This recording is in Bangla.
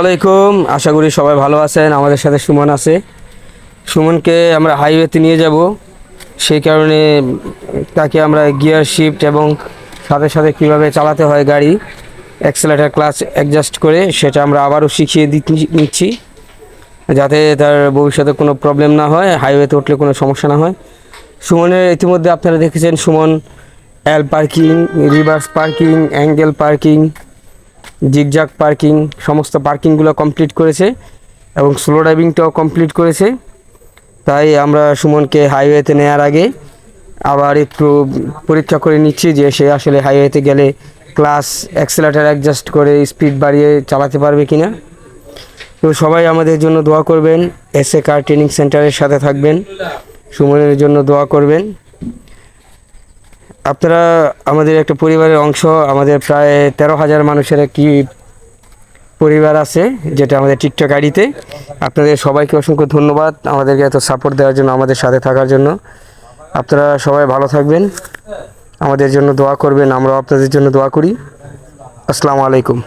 আলাইকুম, আশা করি সবাই ভালো আছেন। আমাদের সাথে সুমন আছে। সুমনকে আমরা হাইওয়েতে নিয়ে যাব, সেই কারণে তাকে আমরা গিয়ার শিফট এবং সাথে সাথে কীভাবে চালাতে হয় গাড়ি, অ্যাক্সেলেটার ক্লাচ অ্যাডজাস্ট করে সেটা আমরা আবারও শিখিয়ে নিচ্ছি, যাতে তার ভবিষ্যতে কোনো প্রবলেম না হয়, হাইওয়েতে উঠলে কোনো সমস্যা না হয়। সুমনের ইতিমধ্যে আপনারা দেখেছেন, Suman L parking, reverse parking, angle parking, zigzag parking, সমস্ত পার্কিংগুলো কমপ্লিট করেছে এবং স্লো ড্রাইভিংটাও কমপ্লিট করেছে। তাই আমরা সুমনকে হাইওয়েতে নেওয়ার আগে আবার একটু পরীক্ষা করে নিচ্ছি যে সে আসলে হাইওয়েতে গেলে ক্লাস অ্যাক্সেলেটার অ্যাডজাস্ট করে স্পিড বাড়িয়ে চালাতে পারবে কিনা। তো সবাই আমাদের জন্য দোয়া করবেন, এসএ কার ট্রেনিং সেন্টারের সাথে থাকবেন, সুমনের জন্য দোয়া করবেন। আপনারা আমাদের একটা পরিবারের অংশ, আমাদের প্রায় 13,000 মানুষের একটি পরিবার আছে, যেটা আমাদের টিকটক আইডিতে। আপনাদের সবাইকে অসংখ্য ধন্যবাদ আমাদেরকে এত সাপোর্ট দেওয়ার জন্য, আমাদের সাথে থাকার জন্য। আপনারা সবাই ভালো থাকবেন, আমাদের জন্য দোয়া করবেন, আমরাও আপনাদের জন্য দোয়া করি। আসসালামু আলাইকুম।